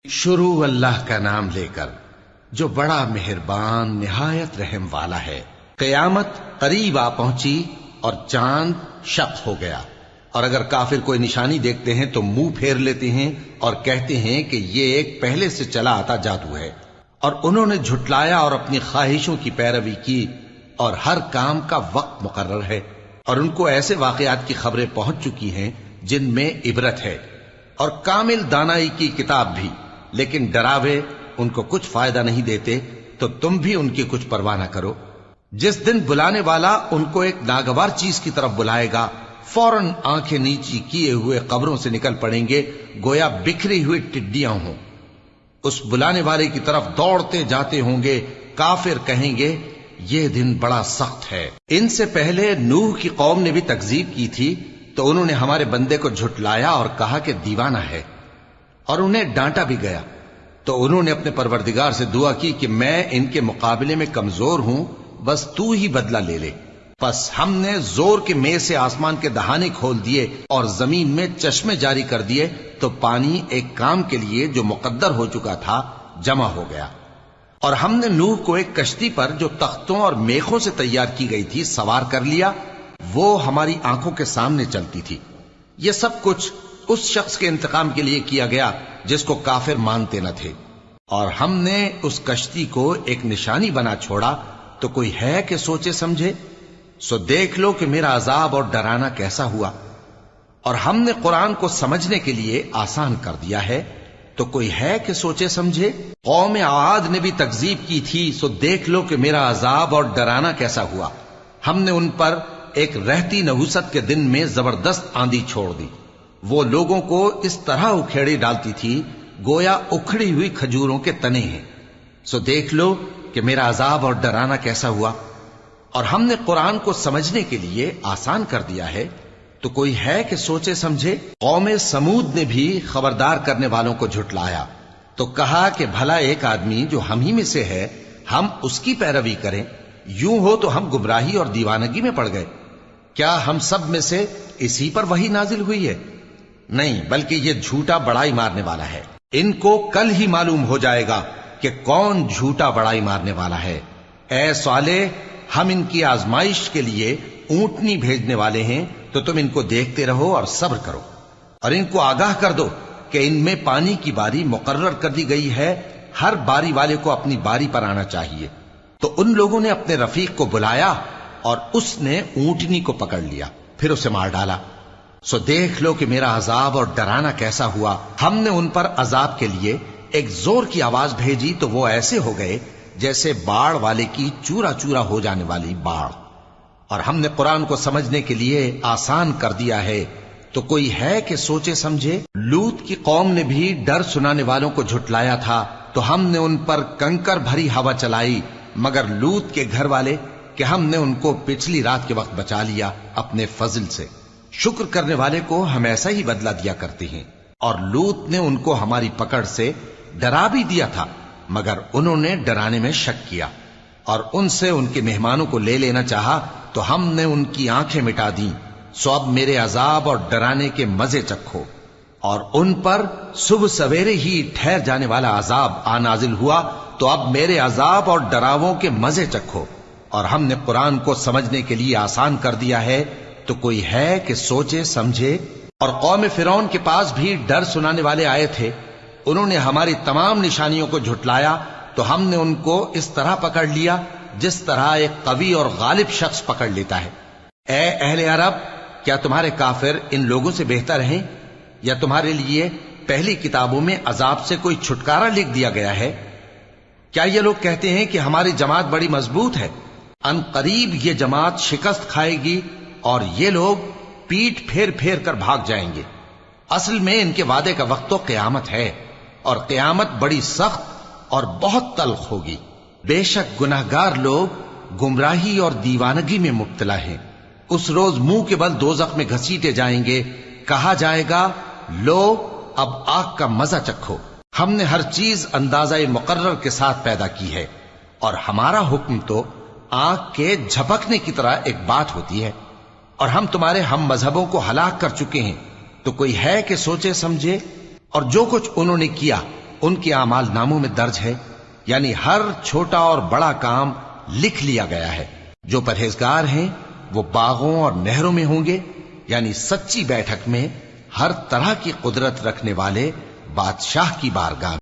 شروع اللہ کا نام لے کر جو بڑا مہربان نہایت رحم والا ہے۔ قیامت قریب آ پہنچی اور چاند شق ہو گیا، اور اگر کافر کوئی نشانی دیکھتے ہیں تو منہ پھیر لیتے ہیں اور کہتے ہیں کہ یہ ایک پہلے سے چلا آتا جادو ہے، اور انہوں نے جھٹلایا اور اپنی خواہشوں کی پیروی کی، اور ہر کام کا وقت مقرر ہے، اور ان کو ایسے واقعات کی خبریں پہنچ چکی ہیں جن میں عبرت ہے، اور کامل دانائی کی کتاب بھی، لیکن ڈراوے ان کو کچھ فائدہ نہیں دیتے، تو تم بھی ان کی کچھ پرواہ نہ کرو۔ جس دن بلانے والا ان کو ایک ناگوار چیز کی طرف بلائے گا، فوراً آنکھیں نیچی کیے ہوئے قبروں سے نکل پڑیں گے گویا بکھری ہوئی ٹڈیاں ہوں۔ اس بلانے والے کی طرف دوڑتے جاتے ہوں گے، کافر کہیں گے یہ دن بڑا سخت ہے۔ ان سے پہلے نوح کی قوم نے بھی تکذیب کی تھی، تو انہوں نے ہمارے بندے کو جھٹلایا اور کہا کہ دیوانہ ہے، اور انہیں ڈانٹا بھی گیا۔ تو انہوں نے اپنے پروردگار سے دعا کی کہ میں ان کے مقابلے میں کمزور ہوں، بس تو ہی بدلہ لے لے۔ پس ہم نے زور کے میں سے آسمان کے دہانے کھول دیے اور زمین میں چشمے جاری کر دیے، تو پانی ایک کام کے لیے جو مقدر ہو چکا تھا جمع ہو گیا۔ اور ہم نے نوح کو ایک کشتی پر جو تختوں اور میخوں سے تیار کی گئی تھی سوار کر لیا، وہ ہماری آنکھوں کے سامنے چلتی تھی۔ یہ سب کچھ اس شخص کے انتقام کے لیے کیا گیا جس کو کافر مانتے نہ تھے، اور ہم نے اس کشتی کو ایک نشانی بنا چھوڑا، تو کوئی ہے کہ سوچے سمجھے؟ سو دیکھ لو کہ میرا عذاب اور ڈرانا کیسا ہوا۔ اور ہم نے قرآن کو سمجھنے کے لیے آسان کر دیا ہے، تو کوئی ہے کہ سوچے سمجھے؟ قوم عاد نے بھی تکذیب کی تھی، سو دیکھ لو کہ میرا عذاب اور ڈرانا کیسا ہوا۔ ہم نے ان پر ایک رہتی نحوست کے دن میں زبردست آندھی چھوڑ دی، وہ لوگوں کو اس طرح اکھیڑی ڈالتی تھی گویا اکھڑی ہوئی کھجوروں کے تنے ہیں۔ سو دیکھ لو کہ میرا عذاب اور ڈرانا کیسا ہوا۔ اور ہم نے قرآن کو سمجھنے کے لیے آسان کر دیا ہے، تو کوئی ہے کہ سوچے سمجھے؟ قوم سمود نے بھی خبردار کرنے والوں کو جھٹلایا، تو کہا کہ بھلا ایک آدمی جو ہم ہی میں سے ہے، ہم اس کی پیروی کریں؟ یوں ہو تو ہم گمراہی اور دیوانگی میں پڑ گئے۔ کیا ہم سب میں سے اسی پر وحی نازل ہوئی ہے؟ نہیں، بلکہ یہ جھوٹا بڑائی مارنے والا ہے۔ ان کو کل ہی معلوم ہو جائے گا کہ کون جھوٹا بڑائی مارنے والا ہے۔ اے صالح، ہم ان کی آزمائش کے لیے اونٹنی بھیجنے والے ہیں، تو تم ان کو دیکھتے رہو اور صبر کرو، اور ان کو آگاہ کر دو کہ ان میں پانی کی باری مقرر کر دی گئی ہے، ہر باری والے کو اپنی باری پر آنا چاہیے۔ تو ان لوگوں نے اپنے رفیق کو بلایا، اور اس نے اونٹنی کو پکڑ لیا، پھر اسے مار ڈالا۔ سو دیکھ لو کہ میرا عذاب اور ڈرانا کیسا ہوا۔ ہم نے ان پر عذاب کے لیے ایک زور کی آواز بھیجی، تو وہ ایسے ہو گئے جیسے باڑ والے کی چورا چورا ہو جانے والی باڑ۔ اور ہم نے قرآن کو سمجھنے کے لیے آسان کر دیا ہے، تو کوئی ہے کہ سوچے سمجھے؟ لوط کی قوم نے بھی ڈر سنانے والوں کو جھٹلایا تھا، تو ہم نے ان پر کنکر بھری ہوا چلائی، مگر لوط کے گھر والے کہ ہم نے ان کو پچھلی رات کے وقت بچا لیا اپنے فضل سے۔ شکر کرنے والے کو ہم ایسا ہی بدلہ دیا کرتے ہیں۔ اور لوط نے ان کو ہماری پکڑ سے ڈرا بھی دیا تھا، مگر انہوں نے ڈرانے میں شک کیا، اور ان سے ان کے مہمانوں کو لے لینا چاہا، تو ہم نے ان کی آنکھیں مٹا دیں۔ سو اب میرے عذاب اور ڈرانے کے مزے چکھو۔ اور ان پر صبح سویرے ہی ٹھہر جانے والا عذاب آ نازل ہوا، تو اب میرے عذاب اور ڈراووں کے مزے چکھو۔ اور ہم نے قرآن کو سمجھنے کے لیے آسان کر دیا ہے، تو کوئی ہے کہ سوچے سمجھے؟ اور قوم فرعون کے پاس بھی ڈر سنانے والے آئے تھے، انہوں نے ہماری تمام نشانیوں کو جھٹلایا، تو ہم نے ان کو اس طرح پکڑ لیا جس طرح ایک قوی اور غالب شخص پکڑ لیتا ہے۔ اے اہل عرب، کیا تمہارے کافر ان لوگوں سے بہتر ہیں؟ یا تمہارے لیے پہلی کتابوں میں عذاب سے کوئی چھٹکارا لکھ دیا گیا ہے؟ کیا یہ لوگ کہتے ہیں کہ ہماری جماعت بڑی مضبوط ہے؟ ان قریب یہ جماعت شکست کھائے گی، اور یہ لوگ پیٹ پھیر پھیر کر بھاگ جائیں گے۔ اصل میں ان کے وعدے کا وقت تو قیامت ہے، اور قیامت بڑی سخت اور بہت تلخ ہوگی۔ بے شک گناہگار لوگ گمراہی اور دیوانگی میں مبتلا ہیں۔ اس روز منہ کے بل دوزخ میں گھسیٹے جائیں گے، کہا جائے گا لو اب آگ کا مزہ چکھو۔ ہم نے ہر چیز اندازہ مقرر کے ساتھ پیدا کی ہے، اور ہمارا حکم تو آگ کے جھپکنے کی طرح ایک بات ہوتی ہے۔ اور ہم تمہارے ہم مذہبوں کو ہلاک کر چکے ہیں، تو کوئی ہے کہ سوچے سمجھے؟ اور جو کچھ انہوں نے کیا ان کے اعمال ناموں میں درج ہے، یعنی ہر چھوٹا اور بڑا کام لکھ لیا گیا ہے۔ جو پرہیزگار ہیں وہ باغوں اور نہروں میں ہوں گے، یعنی سچی بیٹھک میں ہر طرح کی قدرت رکھنے والے بادشاہ کی بارگاہ